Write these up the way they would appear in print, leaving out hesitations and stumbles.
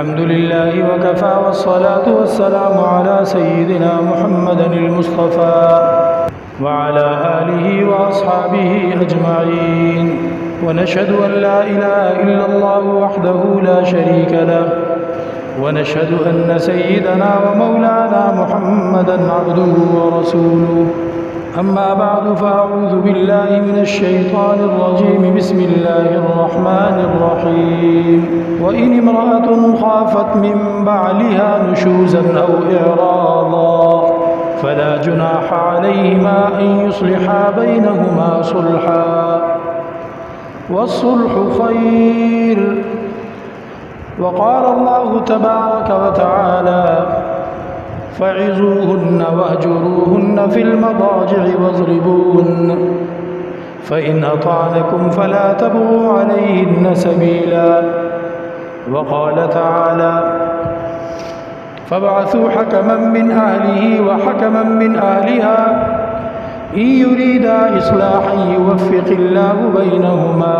الحمد لله وكفى والصلاة والسلام على سيدنا محمد المصطفى وعلى آله وأصحابه أجمعين ونشهد أن لا إله إلا الله وحده لا شريك له ونشهد أن سيدنا ومولانا محمدا عبده ورسوله أما بعد فأعوذ بالله من الشيطان الرجيم بسم الله الرحمن الرحيم وإن امرأة خافت من بعلها نشوزا أو إعراضا فلا جناح عليهما أن يصلحا بينهما صلحا والصلح خير وقال الله تبارك وتعالى فعظوهن واهجروهن في المضاجع واضربوهن فإن أطعنكم فلا تبغوا عليهن سبيلا وقال تعالى فابعثوا حكما من أهله وحكما من أهلها إن يريدا إصلاحا يوفق الله بينهما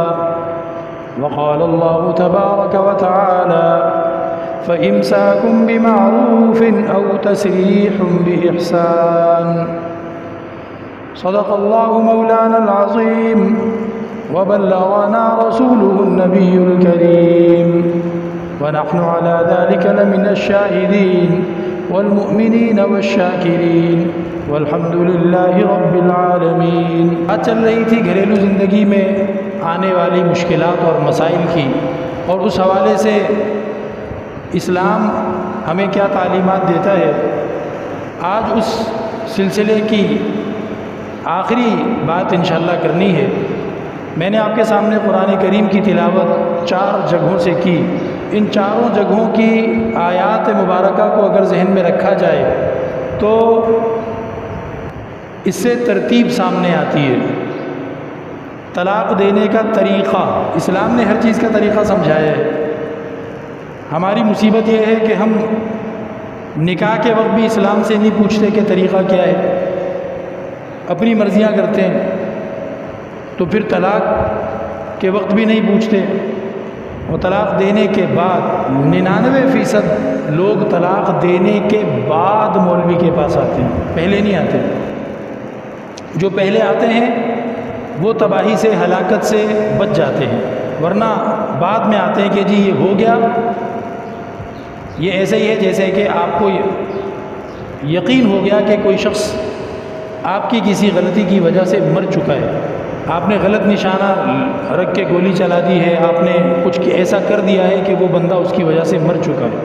وقال الله تبارك وتعالى فإمساك بمعروف أو تسريح بإحسان صدق الله مولانا العظيم وبلغنا رسوله النبي الكريم ونحن على ذلك لمن الشاهدين والمؤمنين والشاكرين والحمد لله رب العالمین۔ آج چل رہی تھی گھریلو زندگی میں آنے والی مشکلات اور مسائل کی، اور اس حوالے سے اسلام ہمیں کیا تعلیمات دیتا ہے۔ آج اس سلسلے کی آخری بات انشاءاللہ کرنی ہے۔ میں نے آپ کے سامنے قرآن کریم کی تلاوت 4 جگہوں سے کی۔ ان چاروں جگہوں کی آیات مبارکہ کو اگر ذہن میں رکھا جائے تو اس سے ترتیب سامنے آتی ہے۔ طلاق دینے کا طریقہ، اسلام نے ہر چیز کا طریقہ سمجھایا ہے۔ ہماری مصیبت یہ ہے کہ ہم نکاح کے وقت بھی اسلام سے نہیں پوچھتے کہ طریقہ کیا ہے، اپنی مرضیاں کرتے ہیں، تو پھر طلاق کے وقت بھی نہیں پوچھتے، اور طلاق دینے کے بعد 99% لوگ طلاق دینے کے بعد مولوی کے پاس آتے ہیں، پہلے نہیں آتے۔ جو پہلے آتے ہیں وہ تباہی سے، ہلاکت سے بچ جاتے ہیں، ورنہ بعد میں آتے ہیں کہ جی یہ ہو گیا، یہ ایسے ہی ہے جیسے کہ آپ کو یقین ہو گیا کہ کوئی شخص آپ کی کسی غلطی کی وجہ سے مر چکا ہے، آپ نے غلط نشانہ رکھ کے گولی چلا دی ہے، آپ نے کچھ ایسا کر دیا ہے کہ وہ بندہ اس کی وجہ سے مر چکا ہے۔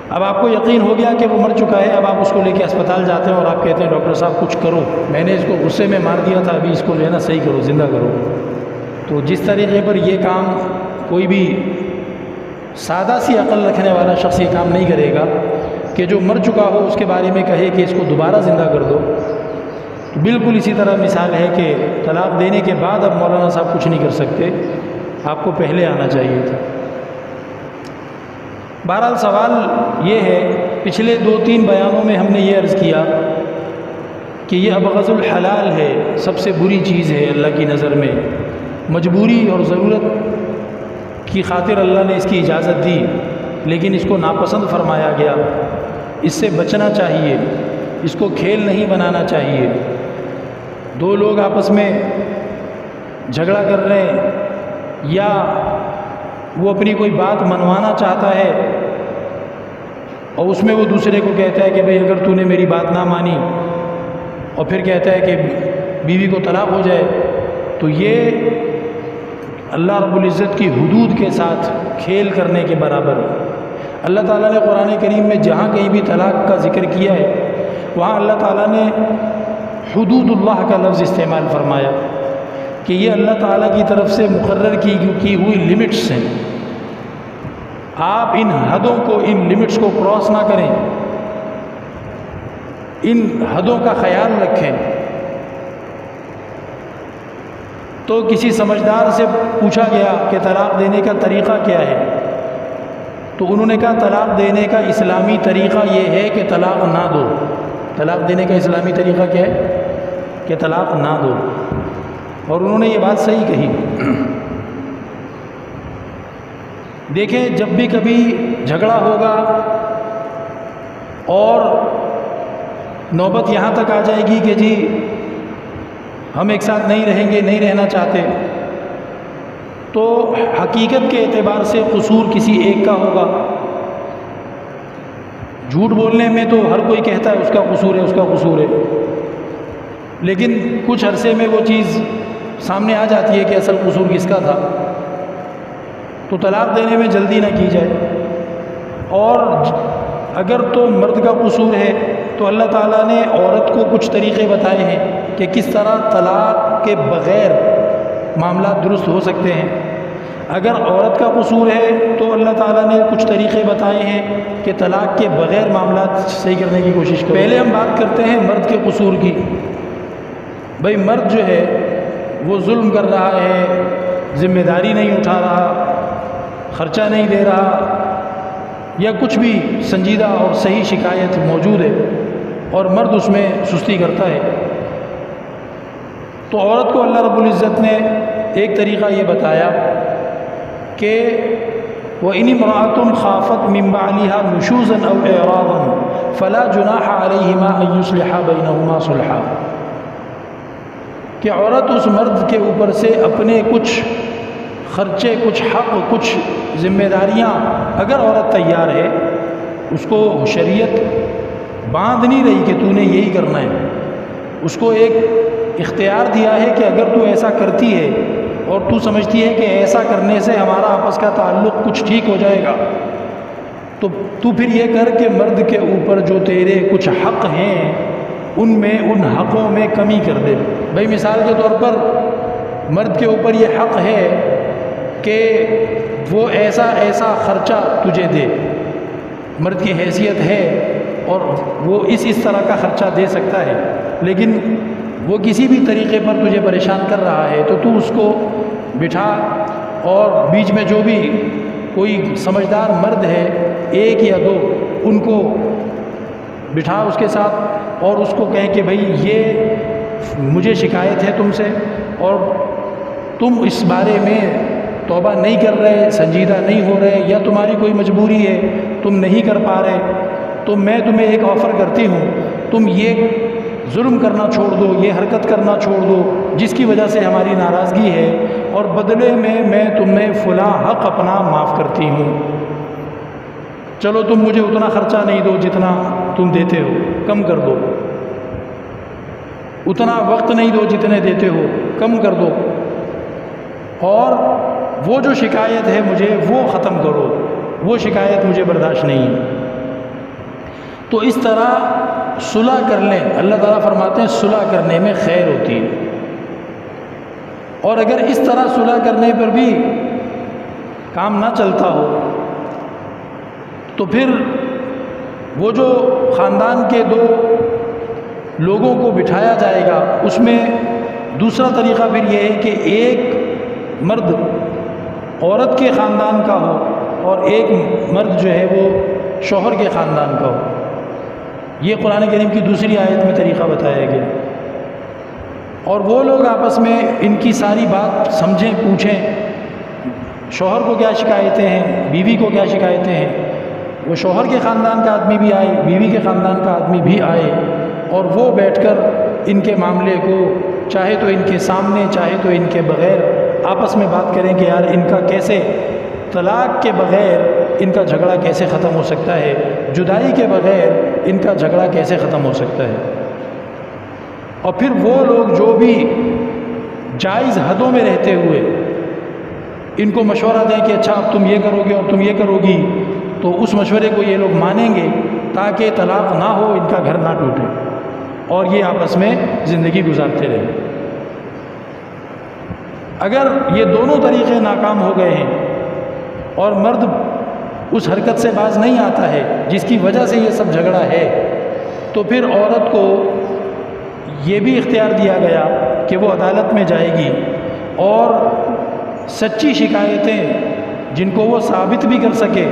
اب آپ کو یقین ہو گیا کہ وہ مر چکا ہے، اب آپ اس کو لے کے اسپتال جاتے ہیں اور آپ کہتے ہیں ڈاکٹر صاحب کچھ کرو، میں نے اس کو غصے میں مار دیا تھا، ابھی اس کو لینا صحیح کرو، زندہ کرو۔ تو جس طریقے پر یہ کام کوئی بھی سادہ سی عقل رکھنے والا شخص یہ کام نہیں کرے گا کہ جو مر چکا ہو اس کے بارے میں کہے کہ اس کو دوبارہ زندہ کر دو، تو بالکل اسی طرح مثال ہے کہ طلاق دینے کے بعد اب مولانا صاحب کچھ نہیں کر سکتے، آپ کو پہلے آنا چاہیے تھا۔ بہرحال سوال یہ ہے، پچھلے 2-3 بیانوں میں ہم نے یہ عرض کیا کہ یہ ابغض الحلال ہے، سب سے بری چیز ہے اللہ کی نظر میں، مجبوری اور ضرورت کی خاطر اللہ نے اس کی اجازت دی، لیکن اس کو ناپسند فرمایا گیا، اس سے بچنا چاہیے، اس کو کھیل نہیں بنانا چاہیے۔ 2 لوگ آپس میں جھگڑا کر رہے ہیں، یا وہ اپنی کوئی بات منوانا چاہتا ہے اور اس میں وہ دوسرے کو کہتا ہے کہ بھئی اگر تو نے میری بات نہ مانی، اور پھر کہتا ہے کہ بیوی کو طلاق ہو جائے، تو یہ اللہ رب العزت کی حدود کے ساتھ کھیل کرنے کے برابر ہے۔ اللہ تعالیٰ نے قرآن کریم میں جہاں کہیں بھی طلاق کا ذکر کیا ہے وہاں اللہ تعالیٰ نے حدود اللہ کا لفظ استعمال فرمایا کہ یہ اللہ تعالیٰ کی طرف سے مقرر کی ہوئی لمٹس ہیں، آپ ان حدوں کو، ان لمٹس کو کراس نہ کریں، ان حدوں کا خیال رکھیں۔ تو کسی سمجھدار سے پوچھا گیا کہ طلاق دینے کا طریقہ کیا ہے، تو انہوں نے کہا طلاق دینے کا اسلامی طریقہ یہ ہے کہ طلاق نہ دو۔ طلاق دینے کا اسلامی طریقہ کیا ہے کہ طلاق نہ دو، اور انہوں نے یہ بات صحیح کہی۔ دیکھیں جب بھی کبھی جھگڑا ہوگا اور نوبت یہاں تک آ جائے گی کہ جی ہم ایک ساتھ نہیں رہیں گے، نہیں رہنا چاہتے، تو حقیقت کے اعتبار سے قصور کسی ایک کا ہوگا۔ جھوٹ بولنے میں تو ہر کوئی کہتا ہے اس کا قصور ہے، اس کا قصور ہے، لیکن کچھ عرصے میں وہ چیز سامنے آ جاتی ہے کہ اصل قصور کس کا تھا۔ تو طلاق دینے میں جلدی نہ کی جائے، اور اگر تو مرد کا قصور ہے تو اللہ تعالیٰ نے عورت کو کچھ طریقے بتائے ہیں کہ کس طرح طلاق کے بغیر معاملات درست ہو سکتے ہیں۔ اگر عورت کا قصور ہے تو اللہ تعالیٰ نے کچھ طریقے بتائے ہیں کہ طلاق کے بغیر معاملات صحیح کرنے کی کوشش کریں۔ پہلے ہم بات کرتے ہیں مرد کے قصور کی۔ بھئی مرد جو ہے وہ ظلم کر رہا ہے، ذمہ داری نہیں اٹھا رہا، خرچہ نہیں دے رہا، یا کچھ بھی سنجیدہ اور صحیح شکایت موجود ہے اور مرد اس میں سستی کرتا ہے، تو عورت کو اللہ رب العزت نے ایک طریقہ یہ بتایا کہ وَإِنِ امْرَأَةٌ خَافَتْ مِنْ بَعْلِهَا نُشُوزًا أَوْ إِعْرَاضًا فَلَا جُنَاحَ عَلَيْهِمَا أَنْ يُصْلِحَا بَيْنَهُمَا صُلْحًا، کہ عورت اس مرد کے اوپر سے اپنے کچھ خرچے، کچھ حق، کچھ ذمہ داریاں اگر عورت تیار ہے، اس کو شریعت باندھ نہیں رہی کہ تو نے یہی کرنا ہے، اس کو ایک اختیار دیا ہے کہ اگر تو ایسا کرتی ہے اور تو سمجھتی ہے کہ ایسا کرنے سے ہمارا آپس کا تعلق کچھ ٹھیک ہو جائے گا، تو تو پھر یہ کر کہ مرد کے اوپر جو تیرے کچھ حق ہیں ان حقوں میں کمی کر دے۔ بھائی مثال کے طور پر مرد کے اوپر یہ حق ہے کہ وہ ایسا ایسا خرچہ تجھے دے، مرد کی حیثیت ہے اور وہ اس طرح کا خرچہ دے سکتا ہے، لیکن وہ کسی بھی طریقے پر تجھے پریشان کر رہا ہے تو تو اس کو بٹھا، اور بیچ میں جو بھی کوئی سمجھدار مرد ہے، ایک یا دو، ان کو بٹھا اس کے ساتھ اور اس کو کہیں کہ بھئی یہ مجھے شکایت ہے تم سے، اور تم اس بارے میں توبہ نہیں کر رہے، سنجیدہ نہیں ہو رہے، یا تمہاری کوئی مجبوری ہے تم نہیں کر پا رہے، تو میں تمہیں ایک آفر کرتی ہوں، تم یہ ظلم کرنا چھوڑ دو، یہ حرکت کرنا چھوڑ دو جس کی وجہ سے ہماری ناراضگی ہے، اور بدلے میں تمہیں فلاں حق اپنا معاف کرتی ہوں۔ چلو تم مجھے اتنا خرچہ نہیں دو جتنا تم دیتے ہو، کم کر دو، اتنا وقت نہیں دو جتنے دیتے ہو، کم کر دو، اور وہ جو شکایت ہے مجھے وہ ختم کرو، وہ شکایت مجھے برداشت نہیں ہے۔ تو اس طرح صلح کر لیں، اللہ تعالیٰ فرماتے ہیں صلح کرنے میں خیر ہوتی ہے، اور اگر اس طرح صلح کرنے پر بھی کام نہ چلتا ہو تو پھر وہ جو خاندان کے دو لوگوں کو بٹھایا جائے گا، اس میں دوسرا طریقہ پھر یہ ہے کہ ایک مرد عورت کے خاندان کا ہو اور ایک مرد جو ہے وہ شوہر کے خاندان کا ہو۔ یہ قرآن کریم کی دوسری آیت میں طریقہ بتایا گیا، اور وہ لوگ آپس میں ان کی ساری بات سمجھیں، پوچھیں، شوہر کو کیا شکایتیں ہیں، بیوی کو کیا شکایتیں ہیں، وہ شوہر کے خاندان کا آدمی بھی آئے، بیوی کے خاندان کا آدمی بھی آئے، اور وہ بیٹھ کر ان کے معاملے کو چاہے تو ان کے سامنے چاہے تو ان کے بغیر آپس میں بات کریں کہ یار ان کا کیسے طلاق کے بغیر ان کا جھگڑا کیسے ختم ہو سکتا ہے، جدائی کے بغیر ان کا جھگڑا کیسے ختم ہو سکتا ہے، اور پھر وہ لوگ جو بھی جائز حدوں میں رہتے ہوئے ان کو مشورہ دیں کہ اچھا اب تم یہ کرو گے اور تم یہ کرو گی، تو اس مشورے کو یہ لوگ مانیں گے تاکہ طلاق نہ ہو، ان کا گھر نہ ٹوٹے، اور یہ آپس میں زندگی گزارتے رہیں۔ اگر یہ دونوں طریقے ناکام ہو گئے ہیں اور مرد اس حرکت سے باز نہیں آتا ہے جس کی وجہ سے یہ سب جھگڑا ہے، تو پھر عورت کو یہ بھی اختیار دیا گیا کہ وہ عدالت میں جائے گی اور سچی شکایتیں جن کو وہ ثابت بھی کر سکے،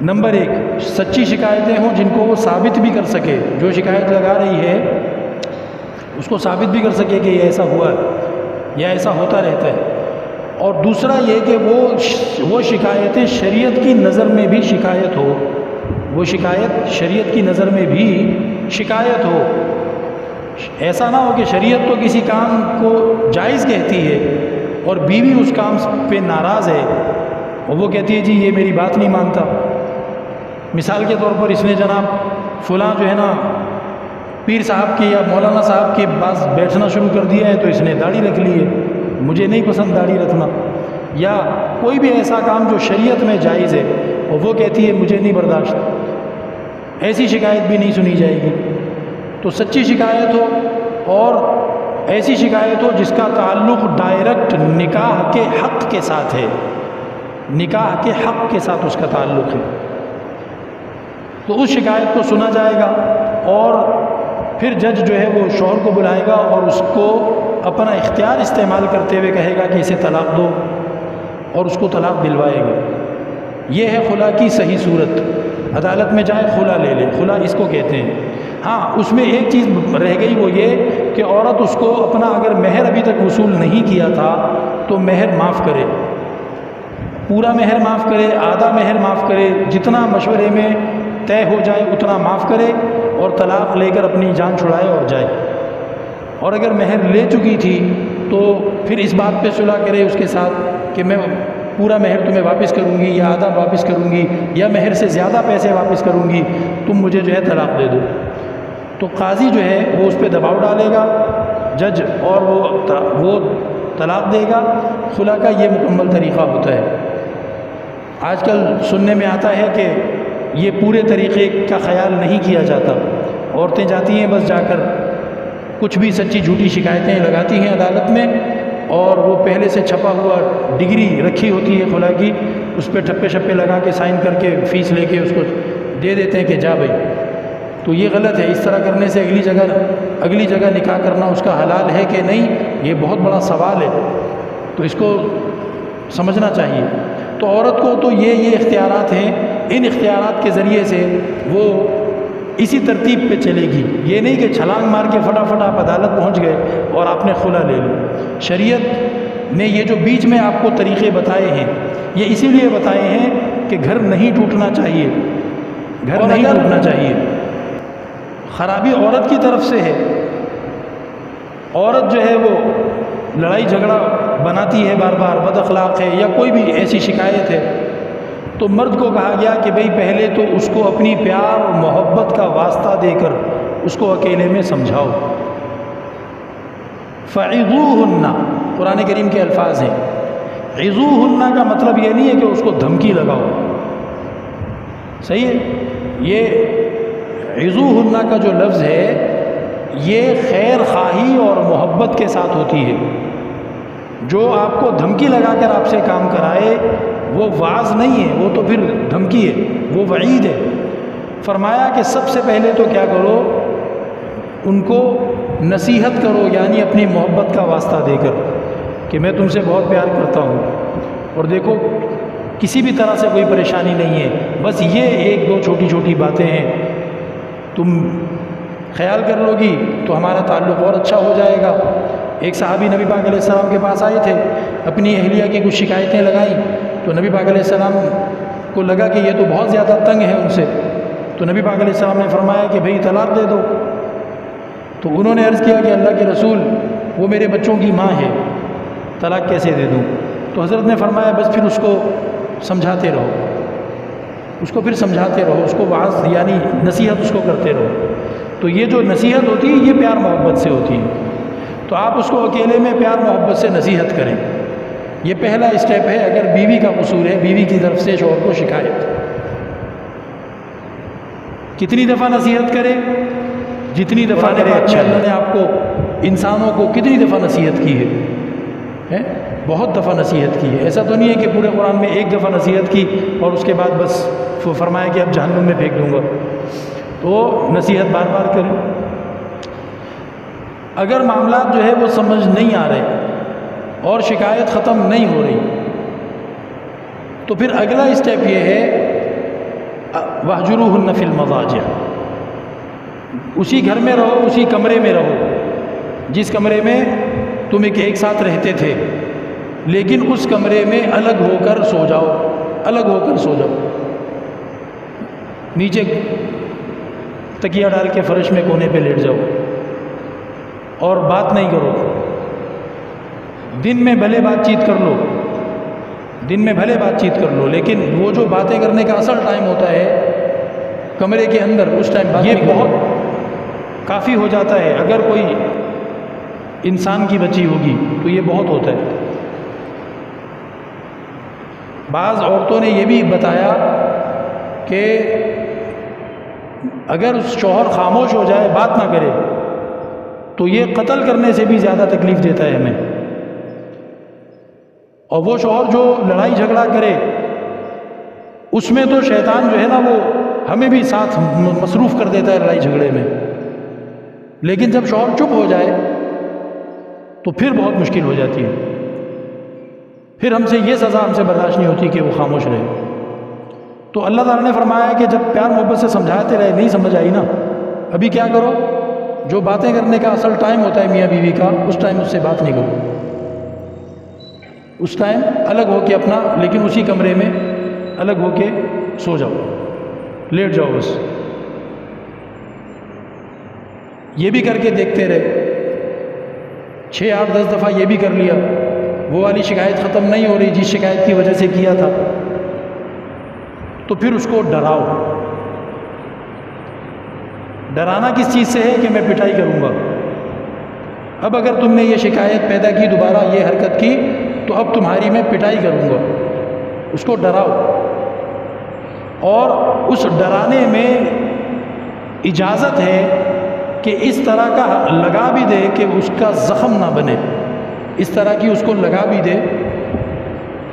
نمبر ایک سچی شکایتیں ہوں جن کو وہ ثابت بھی کر سکے، جو شکایت لگا رہی ہے اس کو ثابت بھی کر سکے کہ یہ ایسا ہوا ہے یا ایسا ہوتا رہتا ہے، اور دوسرا یہ کہ وہ شکایتیں شریعت کی نظر میں بھی شکایت ہو، وہ شکایت شریعت کی نظر میں بھی شکایت ہو. ایسا نہ ہو کہ شریعت تو کسی کام کو جائز کہتی ہے اور بیوی اس کام پہ ناراض ہے اور وہ کہتی ہے جی یہ میری بات نہیں مانتا. مثال کے طور پر اس نے جناب فلاں جو ہے نا پیر صاحب کی یا مولانا صاحب کے پاس بیٹھنا شروع کر دیا ہے تو اس نے داڑھی رکھ لی ہے، مجھے نہیں پسند داڑھی رکھنا. یا کوئی بھی ایسا کام جو شریعت میں جائز ہے اور وہ کہتی ہے مجھے نہیں برداشت، ایسی شکایت بھی نہیں سنی جائے گی. تو سچی شکایت ہو اور ایسی شکایت ہو جس کا تعلق ڈائریکٹ نکاح کے حق کے ساتھ ہے، نکاح کے حق کے ساتھ اس کا تعلق ہے، تو اس شکایت کو سنا جائے گا اور پھر جج جو ہے وہ شوہر کو بلائے گا اور اس کو اپنا اختیار استعمال کرتے ہوئے کہے گا کہ اسے طلاق دو اور اس کو طلاق دلوائے گا. یہ ہے خلا کی صحیح صورت. عدالت میں جائے خلا لے لے، خلا اس کو کہتے ہیں. ہاں اس میں ایک چیز رہ گئی، وہ یہ کہ عورت اس کو اپنا اگر مہر ابھی تک وصول نہیں کیا تھا تو مہر معاف کرے، پورا مہر معاف کرے، آدھا مہر معاف کرے، جتنا مشورے میں طے ہو جائے اتنا معاف کرے اور طلاق لے کر اپنی جان چھڑائے اور جائے. اور اگر مہر لے چکی تھی تو پھر اس بات پہ صلح کرے اس کے ساتھ کہ میں پورا مہر تمہیں واپس کروں گی یا آدھا واپس کروں گی یا مہر سے زیادہ پیسے واپس کروں گی، تم مجھے جو ہے طلاق دے دو. تو قاضی جو ہے وہ اس پہ دباؤ ڈالے گا جج، اور وہ طلاق دے گا. خلا کا یہ مکمل طریقہ ہوتا ہے. آج کل سننے میں آتا ہے کہ یہ پورے طریقے کا خیال نہیں کیا جاتا، عورتیں جاتی ہیں بس جا کر کچھ بھی سچی جھوٹی شکایتیں لگاتی ہیں عدالت میں، اور وہ پہلے سے چھپا ہوا ڈگری رکھی ہوتی ہے خلا کی، اس پہ ٹھپے شپے لگا کے سائن کر کے فیس لے کے اس کو دے دیتے ہیں کہ جا بھائی. تو یہ غلط ہے. اس طرح کرنے سے اگلی جگہ نکاح کرنا اس کا حلال ہے کہ نہیں، یہ بہت بڑا سوال ہے، تو اس کو سمجھنا چاہیے. تو عورت کو تو یہ اختیارات ہیں، ان اختیارات کے ذریعے سے وہ اسی ترتیب پہ چلے گی. یہ نہیں کہ چھلانگ مار کے فٹافٹ آپ عدالت پہنچ گئے اور آپ نے خلا لے لی. شریعت نے یہ جو بیچ میں آپ کو طریقے بتائے ہیں یہ اسی لیے بتائے ہیں کہ گھر نہیں ٹوٹنا چاہیے، گھر نہیں ٹوٹنا چاہیے. خرابی عورت کی طرف سے ہے. عورت جو ہے وہ لڑائی جھگڑا بناتی ہے، بار بار بد اخلاق ہے یا کوئی بھی ایسی شکایت ہے، تو مرد کو کہا گیا کہ بھئی پہلے تو اس کو اپنی پیار اور محبت کا واسطہ دے کر اس کو اکیلے میں سمجھاؤ. فَعِظُوهُنَّ قرآن کریم کے الفاظ ہیں. عِظُوهُنَّ کا مطلب یہ نہیں ہے کہ اس کو دھمکی لگاؤ، صحیح ہے. یہ عِظُوهُنَّ کا جو لفظ ہے یہ خیر خواہی اور محبت کے ساتھ ہوتی ہے. جو آپ کو دھمکی لگا کر آپ سے کام کرائے وہ واعظ نہیں ہے، وہ تو پھر دھمکی ہے، وہ وعید ہے. فرمایا کہ سب سے پہلے تو کیا کرو، ان کو نصیحت کرو، یعنی اپنی محبت کا واسطہ دے کر کہ میں تم سے بہت پیار کرتا ہوں اور دیکھو کسی بھی طرح سے کوئی پریشانی نہیں ہے، بس یہ ایک دو چھوٹی چھوٹی باتیں ہیں، تم خیال کر لو گی تو ہمارا تعلق اور اچھا ہو جائے گا. ایک صحابی نبی پاک علیہ السلام کے پاس آئے تھے، اپنی اہلیہ کی کچھ شکایتیں لگائیں تو نبی پاک علیہ السلام کو لگا کہ یہ تو بہت زیادہ تنگ ہے ان سے. تو نبی پاک علیہ السلام نے فرمایا کہ بھئی طلاق دے دو. تو انہوں نے عرض کیا کہ اللہ کے رسول وہ میرے بچوں کی ماں ہے، طلاق کیسے دے دوں؟ تو حضرت نے فرمایا بس پھر اس کو سمجھاتے رہو، اس کو پھر سمجھاتے رہو، اس کو واعظ یعنی نصیحت اس کو کرتے رہو. تو یہ جو نصیحت ہوتی ہے یہ پیار محبت سے ہوتی ہے. تو آپ اس کو اکیلے میں پیار محبت سے نصیحت کریں. یہ پہلا اسٹیپ ہے. اگر بیوی کا قصور ہے، بیوی کی طرف سے شوہر کو شکایت، کتنی دفعہ نصیحت کرے؟ جتنی دفعہ کرے اچھا. اللہ نے آپ کو انسانوں کو کتنی دفعہ نصیحت کی ہے؟ بہت دفعہ نصیحت کی ہے. ایسا تو نہیں ہے کہ پورے قرآن میں ایک دفعہ نصیحت کی اور اس کے بعد بس فرمایا کہ اب جہنم میں پھینک دوں گا. تو نصیحت بار بار کریں. اگر معاملات جو ہے وہ سمجھ نہیں آ رہے اور شکایت ختم نہیں ہو رہی تو پھر اگلا اسٹیپ یہ ہے وَاهْجُرُوهُنَّ فِي الْمَضَاجِعِ. اسی گھر میں رہو، اسی کمرے میں رہو جس کمرے میں تم ایک ساتھ رہتے تھے، لیکن اس کمرے میں الگ ہو کر سو جاؤ، الگ ہو کر سو جاؤ، نیچے تکیہ ڈال کے فرش میں کونے پہ لیٹ جاؤ اور بات نہیں کرو۔ دن میں بھلے بات چیت کر لو، دن میں بھلے بات چیت کر لو، لیکن وہ جو باتیں کرنے کا اصل ٹائم ہوتا ہے کمرے کے اندر، اس ٹائم بات یہ بہت کافی ہو جاتا ہے۔ اگر کوئی انسان کی بچی ہوگی تو یہ بہت ہوتا ہے۔ بعض عورتوں نے یہ بھی بتایا کہ اگر شوہر خاموش ہو جائے، بات نہ کرے، تو یہ قتل کرنے سے بھی زیادہ تکلیف دیتا ہے ہمیں۔ اور وہ شوہر جو لڑائی جھگڑا کرے، اس میں تو شیطان جو ہے نا وہ ہمیں بھی ساتھ مصروف کر دیتا ہے لڑائی جھگڑے میں، لیکن جب شوہر چپ ہو جائے تو پھر بہت مشکل ہو جاتی ہے، پھر ہم سے یہ سزا ہم سے برداشت نہیں ہوتی کہ وہ خاموش رہے۔ تو اللہ تعالیٰ نے فرمایا کہ جب پیار محبت سے سمجھاتے رہے، نہیں سمجھ آئی نا، ابھی کیا کرو، جو باتیں کرنے کا اصل ٹائم ہوتا ہے میاں بیوی کا، اس ٹائم اس سے بات نہیں کرو، اس ٹائم الگ ہو کے اپنا، لیکن اسی کمرے میں الگ ہو کے سو جاؤ، لیٹ جاؤ بس۔ یہ بھی کر کے دیکھتے رہے، 6 8 10 دفعہ یہ بھی کر لیا، وہ والی شکایت ختم نہیں ہو رہی جس شکایت کی وجہ سے کیا تھا، تو پھر اس کو ڈراؤ۔ ڈرانا کس چیز سے ہے کہ میں پٹائی کروں گا، اب اگر تم نے یہ شکایت پیدا کی، دوبارہ یہ حرکت کی، تو اب تمہاری میں پٹائی کروں گا۔ اس کو ڈراؤ، اور اس ڈرانے میں اجازت ہے کہ اس طرح کا لگا بھی دے کہ اس کا زخم نہ بنے، اس طرح کی اس کو لگا بھی دے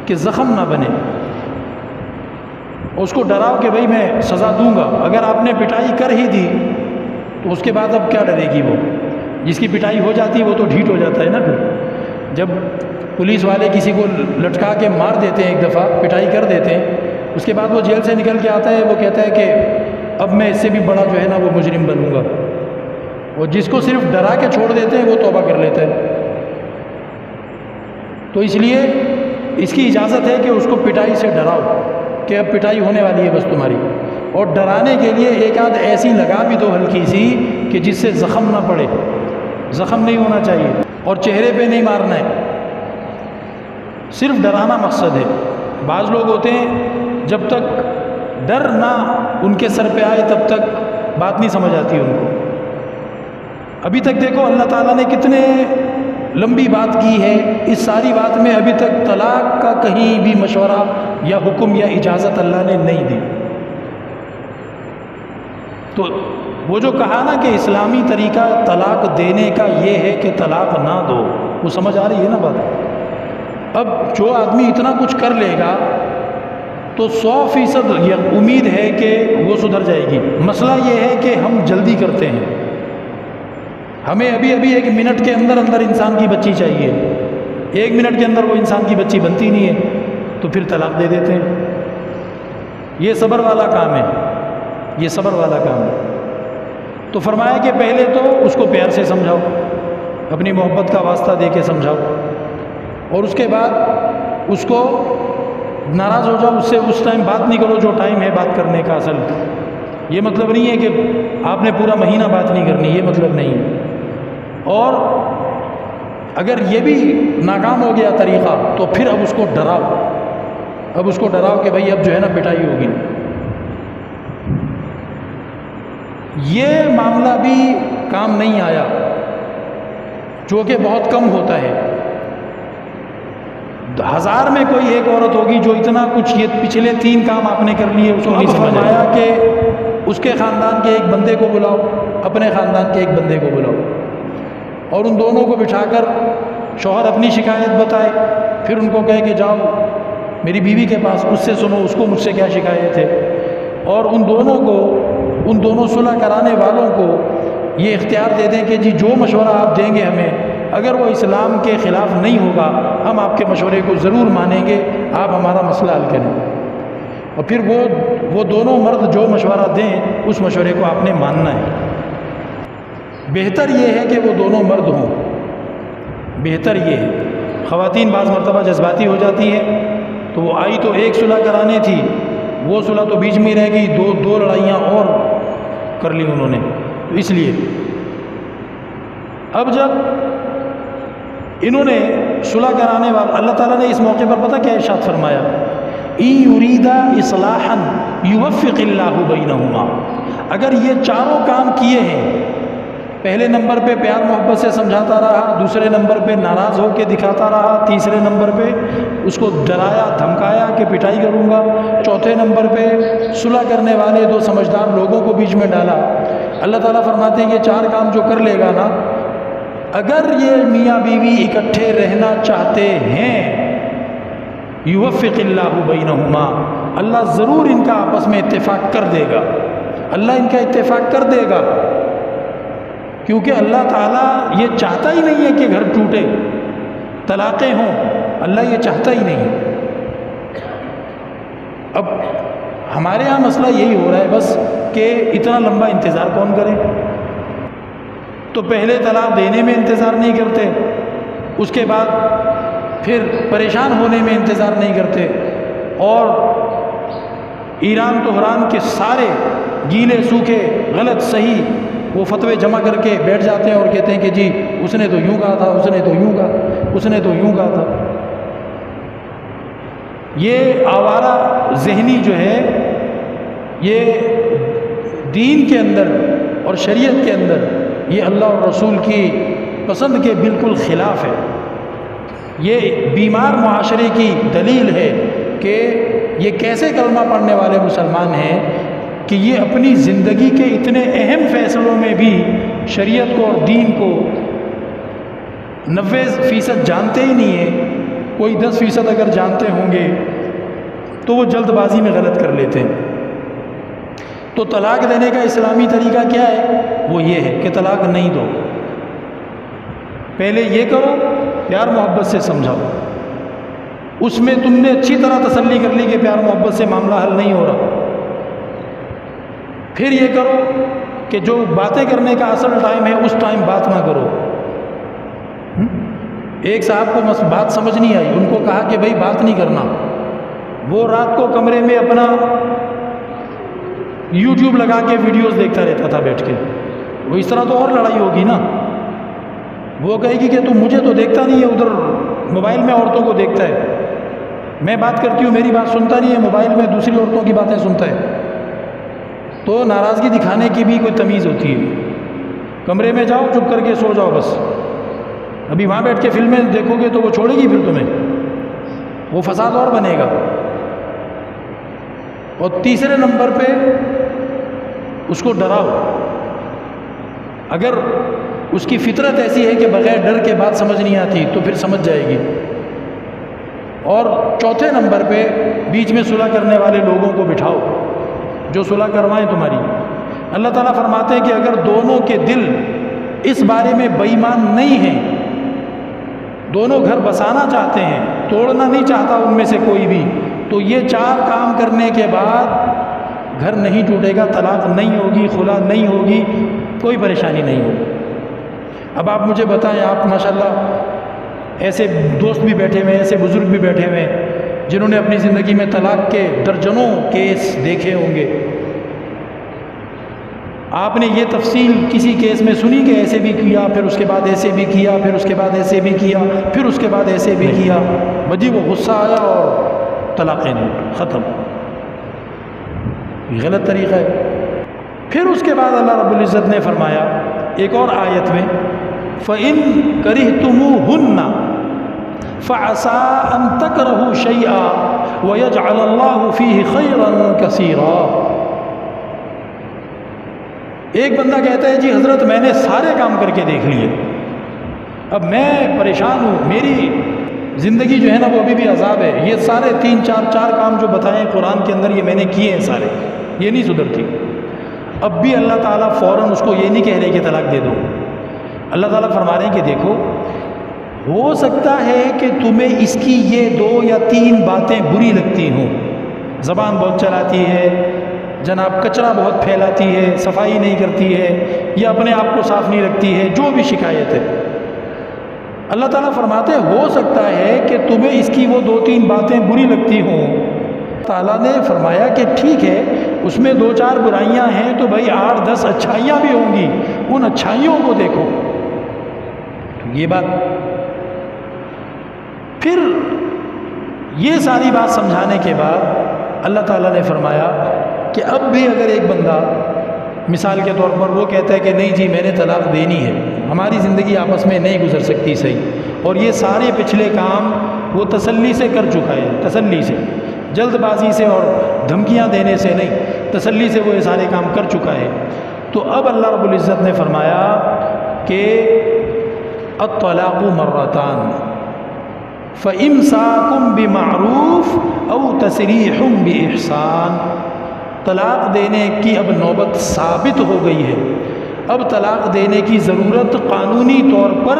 کہ زخم نہ بنے، اس کو ڈراؤ کہ بھئی میں سزا دوں گا۔ اگر آپ نے پٹائی کر ہی دی تو اس کے بعد اب کیا ڈرے گی وہ؟ جس کی پٹائی ہو جاتی ہے وہ تو ڈھیٹ ہو جاتا ہے نا۔ پھر جب پولیس والے کسی کو لٹکا کے مار دیتے ہیں، ایک دفعہ پٹائی کر دیتے ہیں، اس کے بعد وہ جیل سے نکل کے آتا ہے، وہ کہتا ہے کہ اب میں اس سے بھی بڑا جو ہے نا وہ مجرم بنوں گا۔ اور جس کو صرف ڈرا کے چھوڑ دیتے ہیں وہ توبہ کر لیتا ہے۔ تو اس لیے اس کی اجازت ہے کہ اس کو پٹائی سے ڈراؤ کہ اب پٹائی ہونے والی ہے بس تمہاری، اور ڈرانے کے لیے ایک آدھ ایسی لگا بھی دو ہلکی سی کہ جس سے زخم نہ پڑے، زخم نہیں ہونا چاہیے، اور چہرے پہ نہیں مارنا ہے، صرف ڈرانا مقصد ہے۔ بعض لوگ ہوتے ہیں جب تک ڈر نہ ان کے سر پہ آئے تب تک بات نہیں سمجھ آتی ان کو۔ ابھی تک دیکھو اللہ تعالیٰ نے کتنے لمبی بات کی ہے، اس ساری بات میں ابھی تک طلاق کا کہیں بھی مشورہ یا حکم یا اجازت اللہ نے نہیں دی۔ تو وہ جو کہا نا کہ اسلامی طریقہ طلاق دینے کا یہ ہے کہ طلاق نہ دو، وہ سمجھ آ رہی ہے نا بات؟ اب جو آدمی اتنا کچھ کر لے گا تو 100% یہ امید ہے کہ وہ سدھر جائے گی۔ مسئلہ یہ ہے کہ ہم جلدی کرتے ہیں، ہمیں ابھی 1 منٹ کے اندر انسان کی بچی چاہیے، 1 منٹ کے اندر وہ انسان کی بچی بنتی نہیں ہے تو پھر طلاق دے دیتے ہیں۔ یہ صبر والا کام ہے، یہ صبر والا کام ہے۔ تو فرمایا کہ پہلے تو اس کو پیار سے سمجھاؤ، اپنی محبت کا واسطہ دے کے سمجھاؤ، اور اس کے بعد اس کو ناراض ہو جاؤ، اس سے اس ٹائم بات نہیں کرو جو ٹائم ہے بات کرنے کا۔ اصل یہ مطلب نہیں ہے کہ آپ نے پورا مہینہ بات نہیں کرنی، یہ مطلب نہیں ہے۔ اور اگر یہ بھی ناکام ہو گیا طریقہ تو پھر اب اس کو ڈراؤ، اب اس کو ڈراؤ کہ بھائی اب جو ہے نا پٹائی ہوگی۔ یہ معاملہ بھی کام نہیں آیا، جو کہ بہت کم ہوتا ہے۔ 1000 میں کوئی ایک عورت ہوگی جو اتنا کچھ، یہ پچھلے 3 کام آپ نے کر لیے، اس کو نہیں سمجھ آیا کہ اس کے خاندان کے ایک بندے کو بلاؤ، اپنے خاندان کے ایک بندے کو بلاؤ، اور ان دونوں کو بٹھا کر شوہر اپنی شکایت بتائے، پھر ان کو کہے کہ جاؤ میری بیوی کے پاس، اس سے سنو اس کو مجھ سے کیا شکایت ہے، اور ان دونوں صلح کرانے والوں کو یہ اختیار دے دیں کہ جی جو مشورہ آپ دیں گے ہمیں، اگر وہ اسلام کے خلاف نہیں ہوگا ہم آپ کے مشورے کو ضرور مانیں گے، آپ ہمارا مسئلہ حل کریں۔ اور پھر وہ دونوں مرد جو مشورہ دیں اس مشورے کو آپ نے ماننا ہے۔ بہتر یہ ہے کہ وہ دونوں مرد ہوں، بہتر یہ ہے، خواتین بعض مرتبہ جذباتی ہو جاتی ہیں، تو وہ آئی تو ایک صلح کرانے تھی، وہ صلح تو بیچ میں رہ گئی، دو لڑائیاں اور کر لی انہوں نے. تو اس لیے اب جب انہوں نے صلح کرانے والا، اللہ تعالیٰ نے اس موقع پر پتہ کیا ارشاد فرمایا، ان یریدا اصلاحا یوفق اللہ بینہما. اگر یہ چاروں کام کیے ہیں، پہلے نمبر پہ پیار محبت سے سمجھاتا رہا، دوسرے نمبر پہ ناراض ہو کے دکھاتا رہا، تیسرے نمبر پہ اس کو ڈرایا دھمکایا کہ پٹائی کروں گا، چوتھے نمبر پہ صلح کرنے والے دو سمجھدار لوگوں کو بیچ میں ڈالا. اللہ تعالیٰ فرماتے ہیں یہ چار کام جو کر لے گا نا، اگر یہ میاں بیوی اکٹھے رہنا چاہتے ہیں، یوفق اللہ بینہما، اللہ ضرور ان کا آپس میں اتفاق کر دے گا، اللہ ان کا اتفاق کر دے گا. کیونکہ اللہ تعالیٰ یہ چاہتا ہی نہیں ہے کہ گھر ٹوٹے، طلاقیں ہوں، اللہ یہ چاہتا ہی نہیں. اب ہمارے ہاں مسئلہ یہی ہو رہا ہے بس کہ اتنا لمبا انتظار کون کرے. تو پہلے طلاق دینے میں انتظار نہیں کرتے، اس کے بعد پھر پریشان ہونے میں انتظار نہیں کرتے، اور ایران تہران کے سارے گیلے سوکھے غلط صحیح وہ فتوے جمع کر کے بیٹھ جاتے ہیں اور کہتے ہیں کہ جی اس نے تو یوں کہا تھا، اس نے تو یوں کہا، اس نے تو یوں کہا تھا. یہ آوارہ ذہنی جو ہے یہ دین کے اندر اور شریعت کے اندر یہ اللہ اور رسول کی پسند کے بالکل خلاف ہے. یہ بیمار معاشرے کی دلیل ہے کہ یہ کیسے کلمہ پڑھنے والے مسلمان ہیں کہ یہ اپنی زندگی کے اتنے اہم فیصلوں میں بھی شریعت کو اور دین کو 90% جانتے ہی نہیں ہیں. کوئی 10% اگر جانتے ہوں گے تو وہ جلد بازی میں غلط کر لیتے ہیں. تو طلاق دینے کا اسلامی طریقہ کیا ہے؟ وہ یہ ہے کہ طلاق نہیں دو، پہلے یہ کرو پیار محبت سے سمجھاؤ، اس میں تم نے اچھی طرح تسلی کر لی کہ پیار محبت سے معاملہ حل نہیں ہو رہا، پھر یہ کرو کہ جو باتیں کرنے کا اصل ٹائم ہے اس ٹائم بات نہ کرو. ایک صاحب کو بات سمجھ نہیں آئی، ان کو کہا کہ بھائی بات نہیں کرنا، وہ رات کو کمرے میں اپنا یوٹیوب لگا کے ویڈیوز دیکھتا رہتا تھا بیٹھ کے. وہ اس طرح تو اور لڑائی ہوگی نا. وہ کہے گی کہ تم مجھے تو دیکھتا نہیں ہے، ادھر موبائل میں عورتوں کو دیکھتا ہے، میں بات کرتی ہوں میری بات سنتا نہیں ہے، موبائل میں دوسری عورتوں کی باتیں سنتا ہے. تو ناراضگی دکھانے کی بھی کوئی تمیز ہوتی ہے. کمرے میں جاؤ چپ کر کے سو جاؤ بس. ابھی وہاں بیٹھ کے فلمیں دیکھو گے تو وہ چھوڑے گی پھر تمہیں، وہ فساد اور بنے گا. اور تیسرے نمبر پہ اس کو ڈراؤ. اگر اس کی فطرت ایسی ہے کہ بغیر ڈر کے بات سمجھ نہیں آتی تو پھر سمجھ جائے گی. اور چوتھے نمبر پہ بیچ میں صلح کرنے والے لوگوں کو بٹھاؤ جو صلح کروائیں تمہاری. اللہ تعالیٰ فرماتے ہیں کہ اگر دونوں کے دل اس بارے میں بے ایمان نہیں ہیں، دونوں گھر بسانا چاہتے ہیں، توڑنا نہیں چاہتا ان میں سے کوئی بھی، تو یہ چار کام کرنے کے بعد گھر نہیں ٹوٹے گا، طلاق نہیں ہوگی، خلا نہیں ہوگی، کوئی پریشانی نہیں ہوگی. اب آپ مجھے بتائیں، آپ ماشاءاللہ ایسے دوست بھی بیٹھے ہوئے ہیں، ایسے بزرگ بھی بیٹھے ہوئے ہیں جنہوں نے اپنی زندگی میں طلاق کے درجنوں کیس دیکھے ہوں گے. آپ نے یہ تفصیل کسی کیس میں سنی کہ ایسے بھی کیا، پھر اس کے بعد ایسے بھی کیا، پھر اس کے بعد ایسے بھی کیا، پھر اس کے بعد ایسے بھی کیا؟ بجی وہ غصہ آیا اور طلاقیں دی، ختم. یہ غلط طریقہ ہے. پھر اس کے بعد اللہ رب العزت نے فرمایا ایک اور آیت میں، فَإِن كَرِهْتُمُوهُنَّ فَعَسَىٰ أَن تَكْرَهُوا شَيْئًا وَيَجْعَلَ اللَّهُ فِيهِ خَيْرًا كَثِيرًا. ایک بندہ کہتا ہے جی حضرت میں نے سارے کام کر کے دیکھ لیے، اب میں پریشان ہوں، میری زندگی جو ہے نا وہ ابھی بھی عذاب ہے، یہ سارے چار کام جو بتائیں قرآن کے اندر یہ میں نے کیے ہیں سارے، یہ نہیں سدھرتی. اب بھی اللہ تعالیٰ فوراً اس کو یہ نہیں کہہ رہے کہ طلاق دے دو. اللہ تعالیٰ فرما رہے ہیں کہ دیکھو، ہو سکتا ہے کہ تمہیں اس کی یہ 2 یا 3 باتیں بری لگتی ہوں، زبان بہت چلاتی ہے، جناب کچرا بہت پھیلاتی ہے، صفائی نہیں کرتی ہے، یا اپنے آپ کو صاف نہیں رکھتی ہے، جو بھی شکایت ہے. اللہ تعالیٰ فرماتے ہیں ہو سکتا ہے کہ تمہیں اس کی وہ 2-3 باتیں بری لگتی ہوں. تعالیٰ نے فرمایا کہ ٹھیک ہے اس میں 2-4 برائیاں ہیں تو بھائی 8-10 اچھائیاں بھی ہوں گی، ان اچھائیوں کو دیکھو. تو یہ بات پھر یہ ساری بات سمجھانے کے بعد اللہ تعالیٰ نے فرمایا کہ اب بھی اگر ایک بندہ مثال کے طور پر وہ کہتا ہے کہ نہیں جی میں نے طلاق دینی ہے، ہماری زندگی آپس میں نہیں گزر سکتی صحیح، اور یہ سارے پچھلے کام وہ تسلی سے کر چکا ہے، تسلی سے، جلد بازی سے اور دھمکیاں دینے سے نہیں، تسلی سے وہ یہ سارے کام کر چکا ہے. تو اب اللہ رب العزت نے فرمایا کہ الطلاق مرتان فَإِمْسَاكٌ بِمَعْرُوفٍ أَوْ تَسْرِيحٌ بِإِحْسَانٍ. طلاق دینے کی اب نوبت ثابت ہو گئی ہے، اب طلاق دینے کی ضرورت قانونی طور پر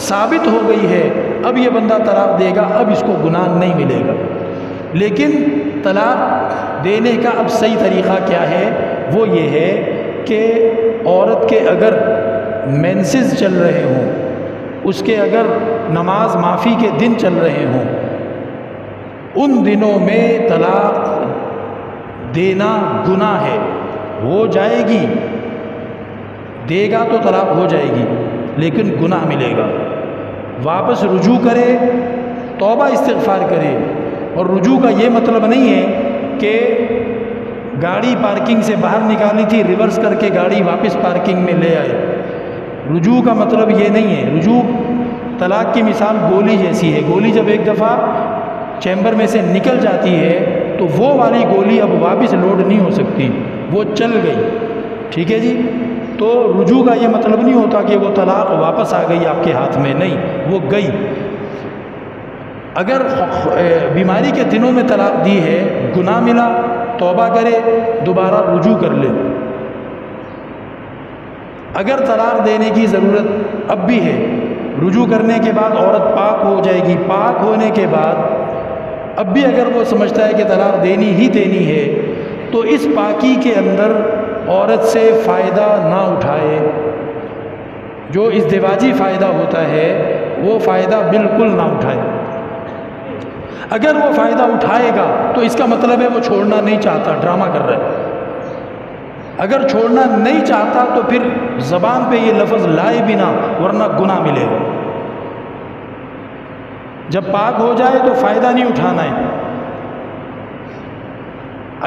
ثابت ہو گئی ہے. اب یہ بندہ طلاق دے گا، اب اس کو گناہ نہیں ملے گا. لیکن طلاق دینے کا اب صحیح طریقہ کیا ہے؟ وہ یہ ہے کہ عورت کے اگر مینسز چل رہے ہوں، اس کے اگر نماز معافی کے دن چل رہے ہوں، ان دنوں میں طلاق دینا گناہ ہے، ہو جائے گی، دے گا تو طلاق ہو جائے گی لیکن گناہ ملے گا. واپس رجوع کرے، توبہ استغفار کرے. اور رجوع کا یہ مطلب نہیں ہے کہ گاڑی پارکنگ سے باہر نکالی تھی ریورس کر کے گاڑی واپس پارکنگ میں لے آئے. رجوع کا مطلب یہ نہیں ہے. رجوع طلاق کی مثال گولی جیسی ہے. گولی جب ایک دفعہ چیمبر میں سے نکل جاتی ہے تو وہ والی گولی اب واپس لوڈ نہیں ہو سکتی، وہ چل گئی. ٹھیک ہے جی. تو رجوع کا یہ مطلب نہیں ہوتا کہ وہ طلاق واپس آ گئی آپ کے ہاتھ میں، نہیں، وہ گئی. اگر بیماری کے دنوں میں طلاق دی ہے، گناہ ملا، توبہ کرے، دوبارہ رجوع کر لے. اگر طلاق دینے کی ضرورت اب بھی ہے، رجوع کرنے کے بعد عورت پاک ہو جائے گی. پاک ہونے کے بعد اب بھی اگر وہ سمجھتا ہے کہ طلاق دینی ہی دینی ہے تو اس پاکی کے اندر عورت سے فائدہ نہ اٹھائے. جو ازدواجی فائدہ ہوتا ہے وہ فائدہ بالکل نہ اٹھائے. اگر وہ فائدہ اٹھائے گا تو اس کا مطلب ہے وہ چھوڑنا نہیں چاہتا، ڈرامہ کر رہا ہے. اگر چھوڑنا نہیں چاہتا تو پھر زبان پہ یہ لفظ لائے بھی نہ، ورنہ گناہ ملے گا. جب پاک ہو جائے تو فائدہ نہیں اٹھانا ہے.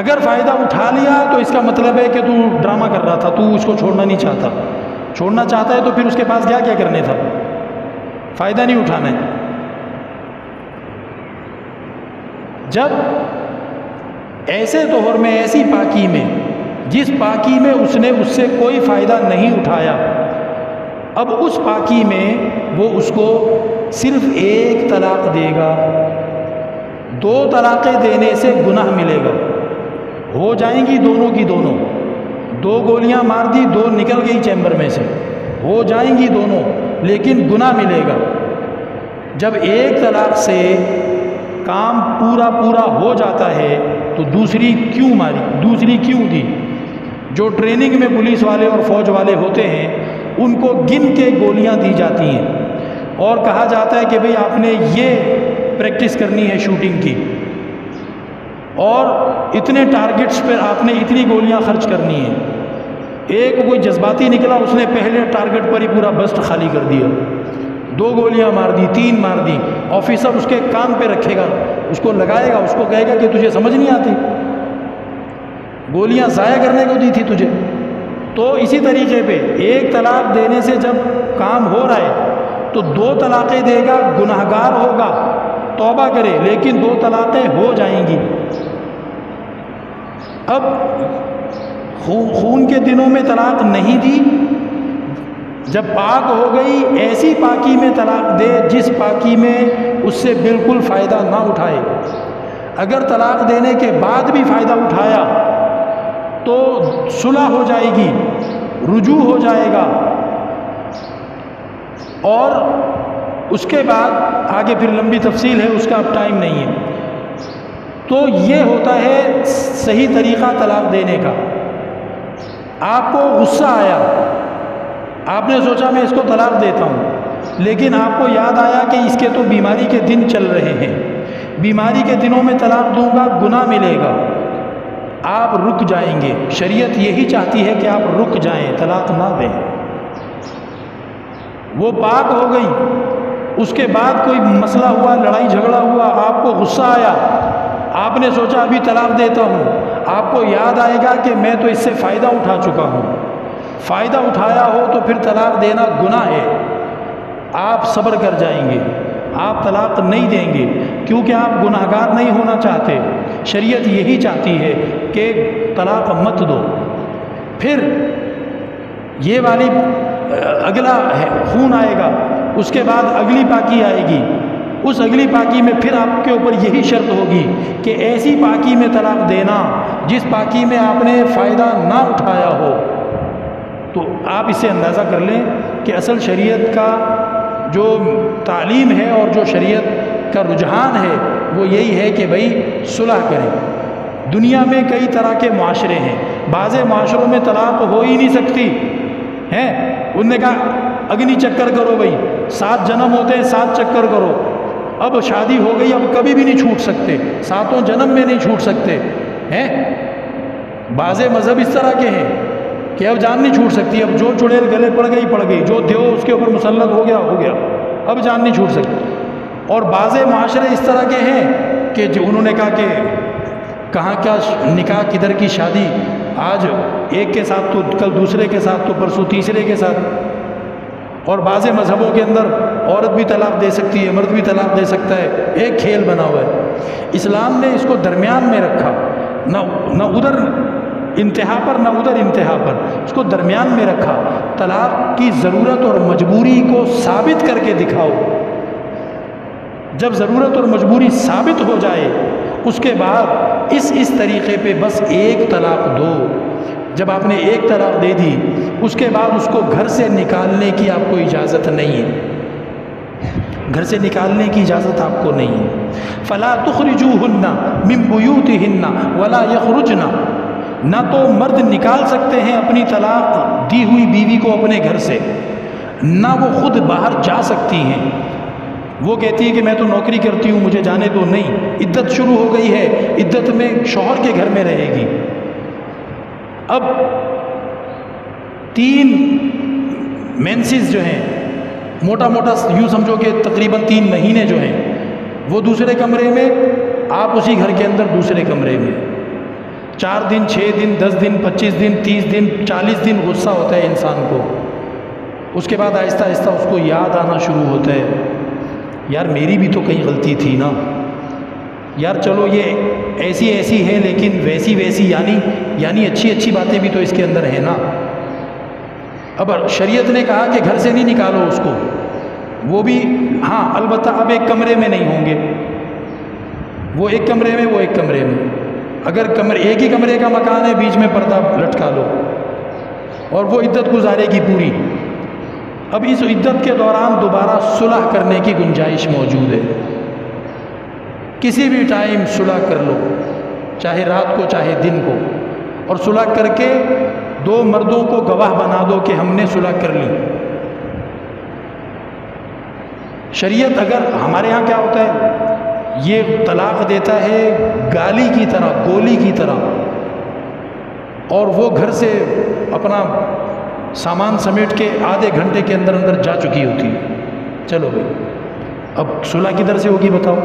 اگر فائدہ اٹھا لیا تو اس کا مطلب ہے کہ تو ڈرامہ کر رہا تھا، تو اس کو چھوڑنا نہیں چاہتا. چھوڑنا چاہتا ہے تو پھر اس کے پاس کیا کرنے تھا؟ فائدہ نہیں اٹھانا ہے. جب ایسے طہر میں، ایسی پاکی میں جس پاکی میں اس نے اس سے کوئی فائدہ نہیں اٹھایا، اب اس پاکی میں وہ اس کو صرف ایک طلاق دے گا. 2 طلاقیں دینے سے گناہ ملے گا. ہو جائیں گی دونوں کی دونوں. 2 گولیاں مار دی، 2 نکل گئی چیمبر میں سے، ہو جائیں گی دونوں لیکن گناہ ملے گا. جب ایک طلاق سے کام پورا ہو جاتا ہے تو دوسری کیوں ماری، دوسری کیوں دی؟ جو ٹریننگ میں پولیس والے اور فوج والے ہوتے ہیں ان کو گن کے گولیاں دی جاتی ہیں اور کہا جاتا ہے کہ بھئی آپ نے یہ پریکٹس کرنی ہے شوٹنگ کی، اور اتنے ٹارگٹس پر آپ نے اتنی گولیاں خرچ کرنی ہیں. ایک کوئی جذباتی نکلا، اس نے پہلے ٹارگٹ پر ہی پورا بسٹ خالی کر دیا، 2 گولیاں مار دی، 3 مار دی. آفیسر اس کے کان پہ رکھے گا، اس کو لگائے گا، اس کو کہے گا کہ تجھے سمجھ نہیں آتی، گولیاں ضائع کرنے کو دی تھی تجھے. تو اسی طریقے پہ ایک طلاق دینے سے جب کام ہو رہا ہے تو 2 طلاقیں دے گا، گناہگار ہوگا، توبہ کرے، لیکن 2 طلاقیں ہو جائیں گی. اب خون کے دنوں میں طلاق نہیں دی، جب پاک ہو گئی ایسی پاکی میں طلاق دے جس پاکی میں اس سے بالکل فائدہ نہ اٹھائے. اگر طلاق دینے کے بعد بھی فائدہ اٹھایا تو صلح ہو جائے گی، رجوع ہو جائے گا، اور اس کے بعد آگے پھر لمبی تفصیل ہے، اس کا اب ٹائم نہیں ہے. تو یہ ہوتا ہے صحیح طریقہ طلاق دینے کا. آپ کو غصہ آیا، آپ نے سوچا میں اس کو طلاق دیتا ہوں، لیکن آپ کو یاد آیا کہ اس کے تو بیماری کے دن چل رہے ہیں، بیماری کے دنوں میں طلاق دوں گا گناہ ملے گا، آپ رک جائیں گے۔ شریعت یہی چاہتی ہے کہ آپ رک جائیں، طلاق نہ دیں۔ وہ پاک ہو گئی، اس کے بعد کوئی مسئلہ ہوا، لڑائی جھگڑا ہوا، آپ کو غصہ آیا، آپ نے سوچا ابھی طلاق دیتا ہوں، آپ کو یاد آئے گا کہ میں تو اس سے فائدہ اٹھا چکا ہوں۔ فائدہ اٹھایا ہو تو پھر طلاق دینا گناہ ہے، آپ صبر کر جائیں گے، آپ طلاق نہیں دیں گے، کیونکہ آپ گناہ گار نہیں ہونا چاہتے۔ شریعت یہی چاہتی ہے کہ طلاق مت دو۔ پھر یہ والی اگلا خون آئے گا، اس کے بعد اگلی پاکی آئے گی، اس اگلی پاکی میں پھر آپ کے اوپر یہی شرط ہوگی کہ ایسی پاکی میں طلاق دینا جس پاکی میں آپ نے فائدہ نہ اٹھایا ہو۔ تو آپ اسے اندازہ کر لیں کہ اصل شریعت کا جو تعلیم ہے اور جو شریعت کا رجحان ہے وہ یہی ہے کہ بھئی صلح کریں۔ دنیا میں کئی طرح کے معاشرے ہیں، بعض معاشروں میں طلاق ہو ہی نہیں سکتی ہے، انہوں نے کہا اگنی چکر کرو بھئی، 7 جنم ہوتے ہیں 7 چکر کرو، اب شادی ہو گئی اب کبھی بھی نہیں چھوٹ سکتے، 7 جنم میں نہیں چھوٹ سکتے ہیں۔ بعض مذہب اس طرح کے ہیں کہ اب جان نہیں چھوٹ سکتی، اب جو چڑیل گلے پڑ گئی، جو دیو اس کے اوپر مسلط ہو گیا، اب جان نہیں چھوٹ سکتی۔ اور بعض معاشرے اس طرح کے ہیں کہ جو انہوں نے کہا کہ کہاں کیا نکاح کدھر کی شادی، آج ایک کے ساتھ تو کل دوسرے کے ساتھ تو پرسوں تیسرے کے ساتھ۔ اور بعض مذہبوں کے اندر عورت بھی طلاق دے سکتی ہے، مرد بھی طلاق دے سکتا ہے، ایک کھیل بنا ہوا ہے۔ اسلام نے اس کو درمیان میں رکھا، نہ ادھر انتہا پر نہ ادھر انتہا پر، اس کو درمیان میں رکھا۔ طلاق کی ضرورت اور مجبوری کو ثابت کر کے دکھاؤ، جب ضرورت اور مجبوری ثابت ہو جائے اس کے بعد اس طریقے پہ بس ایک طلاق دو۔ جب آپ نے ایک طلاق دے دی اس کے بعد اس کو گھر سے نکالنے کی آپ کو اجازت نہیں ہے، گھر سے نکالنے کی اجازت آپ کو نہیں ہے۔ فلا تخرجوہن من بیوتہن ولا یخرجن، نہ تو مرد نکال سکتے ہیں اپنی طلاق دی ہوئی بیوی کو اپنے گھر سے، نہ وہ خود باہر جا سکتی ہیں۔ وہ کہتی ہے کہ میں تو نوکری کرتی ہوں مجھے جانے دو، نہیں، عدت شروع ہو گئی ہے، عدت میں شوہر کے گھر میں رہے گی۔ اب 3 مینسز جو ہیں، موٹا یوں سمجھو کہ تقریباً 3 مہینے جو ہیں، وہ دوسرے کمرے میں، آپ اسی گھر کے اندر دوسرے کمرے میں۔ 4 دن 6 دن 10 دن 25 دن 30 دن 40 دن غصہ ہوتا ہے انسان کو، اس کے بعد آہستہ آہستہ اس کو یاد آنا شروع ہوتا ہے، یار میری بھی تو کہیں غلطی تھی نا، یار چلو یہ ایسی ہے لیکن ویسی یعنی اچھی باتیں بھی تو اس کے اندر ہیں نا۔ اب شریعت نے کہا کہ گھر سے نہیں نکالو اس کو، وہ بھی ہاں البتہ اب ایک کمرے میں نہیں ہوں گے، وہ ایک کمرے میں وہ ایک کمرے میں، اگر ایک ہی کمرے کا مکان ہے بیچ میں پردہ لٹکا لو، اور وہ عدت گزارے گی پوری۔ اب اس عدت کے دوران دوبارہ صلح کرنے کی گنجائش موجود ہے، کسی بھی ٹائم صلح کر لو، چاہے رات کو چاہے دن کو، اور صلح کر کے 2 مردوں کو گواہ بنا دو کہ ہم نے صلح کر لی۔ شریعت اگر ہمارے ہاں کیا ہوتا ہے، یہ طلاق دیتا ہے گالی کی طرح، گولی کی طرح، اور وہ گھر سے اپنا سامان سمیٹ کے آدھے گھنٹے کے اندر جا چکی ہوتی ہے۔ چلو بھائی اب صلح کدھر سے ہوگی بتاؤ؟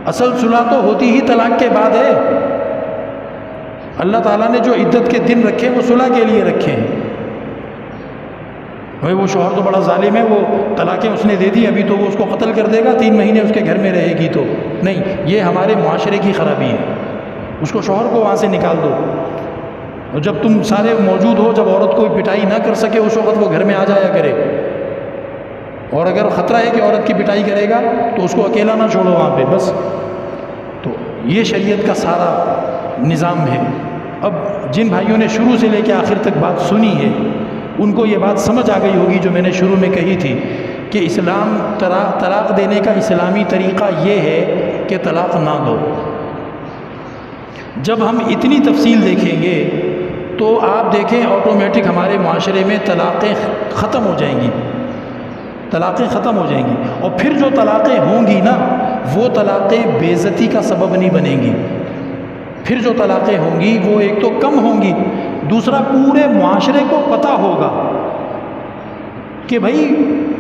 اصل صلح تو ہوتی ہی طلاق کے بعد ہے۔ اللہ تعالیٰ نے جو عدت کے دن رکھے وہ صلح کے لیے رکھے ہیں۔ بھائی وہ شوہر تو بڑا ظالم ہے، وہ طلاقیں اس نے دے دی، ابھی تو وہ اس کو قتل کر دے گا، 3 مہینے اس کے گھر میں رہے گی، تو نہیں، یہ ہمارے معاشرے کی خرابی ہے۔ اس کو شوہر کو وہاں سے نکال دو، اور جب تم سارے موجود ہو، جب عورت کوئی پٹائی نہ کر سکے اس وقت وہ گھر میں آ جایا کرے، اور اگر خطرہ ہے کہ عورت کی پٹائی کرے گا تو اس کو اکیلا نہ چھوڑو وہاں پہ بس۔ تو یہ شریعت کا سارا نظام ہے۔ اب جن بھائیوں نے شروع سے لے کے آخر تک بات سنی ہے ان کو یہ بات سمجھ آ گئی ہوگی جو میں نے شروع میں کہی تھی کہ اسلام طلاق دینے کا اسلامی طریقہ یہ ہے کہ طلاق نہ دو۔ جب ہم اتنی تفصیل دیکھیں گے تو آپ دیکھیں آٹومیٹک ہمارے معاشرے میں طلاقیں ختم ہو جائیں گی۔ طلاقیں ختم ہو جائیں گی. اور پھر جو طلاقیں ہوں گی نا وہ طلاقیں بے عزتی کا سبب نہیں بنیں گی. پھر جو طلاقیں ہوں گی وہ ایک تو کم ہوں گی, دوسرا پورے معاشرے کو پتہ ہوگا کہ بھائی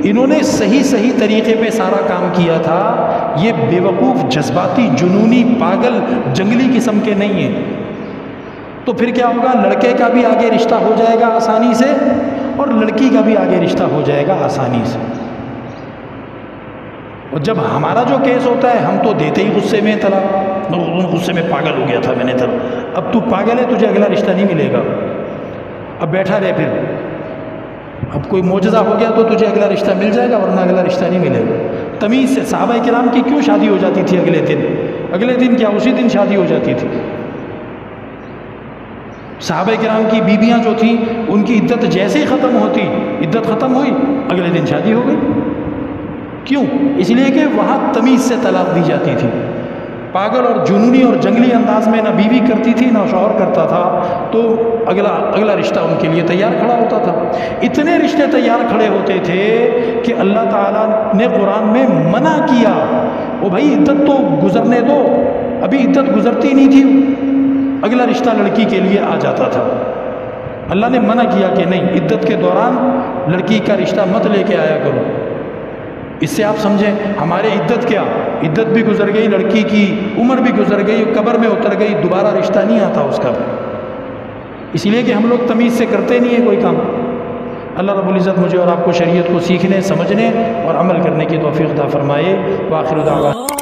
انہوں نے صحیح طریقے پہ سارا کام کیا تھا, یہ بیوقوف جذباتی جنونی پاگل جنگلی قسم کے نہیں ہیں. تو پھر کیا ہوگا, لڑکے کا بھی آگے رشتہ ہو جائے گا آسانی سے اور لڑکی کا بھی آگے رشتہ ہو جائے گا آسانی سے. اور جب ہمارا جو کیس ہوتا ہے ہم تو دیتے ہی غصے میں طلاق, غصے میں پاگل ہو گیا تھا میں نے طلاق. اب تو پاگل ہے, تجھے اگلا رشتہ نہیں ملے گا, اب بیٹھا رہے. پھر اب کوئی معجزہ ہو گیا تو تجھے اگلا رشتہ مل جائے گا, ورنہ اگلا رشتہ نہیں ملے گا. تمیز سے صحابہ کرام کی کیوں شادی ہو جاتی تھی اگلے دن کیا اسی دن شادی ہو جاتی تھی. صحابہ کرام کی بیویاں جو تھیں ان کی عدت جیسے ہی ختم ہوتی, عدت ختم ہوئی اگلے دن شادی ہو گئی. کیوں؟ اس لیے کہ وہاں تمیز سے طلاق دی جاتی تھی. پاگل اور جنونی اور جنگلی انداز میں نہ بیوی کرتی تھی نہ شوہر کرتا تھا, تو اگلا رشتہ ان کے لیے تیار کھڑا ہوتا تھا. اتنے رشتے تیار کھڑے ہوتے تھے کہ اللہ تعالیٰ نے قرآن میں منع کیا, او بھائی عدت تو گزرنے دو, ابھی عدت گزرتی نہیں تھی اگلا رشتہ لڑکی کے لیے آ جاتا تھا. اللہ نے منع کیا کہ نہیں, عدت کے دوران لڑکی کا رشتہ مت لے کے آیا کرو. اس سے آپ سمجھیں ہمارے عدت کیا, عدت بھی گزر گئی, لڑکی کی عمر بھی گزر گئی, قبر میں اتر گئی, دوبارہ رشتہ نہیں آتا اس کا. اس لیے کہ ہم لوگ تمیز سے کرتے نہیں ہیں کوئی کام. اللہ رب العزت مجھے اور آپ کو شریعت کو سیکھنے, سمجھنے اور عمل کرنے کی توفیق عطا فرمائے. وآخر دعوانا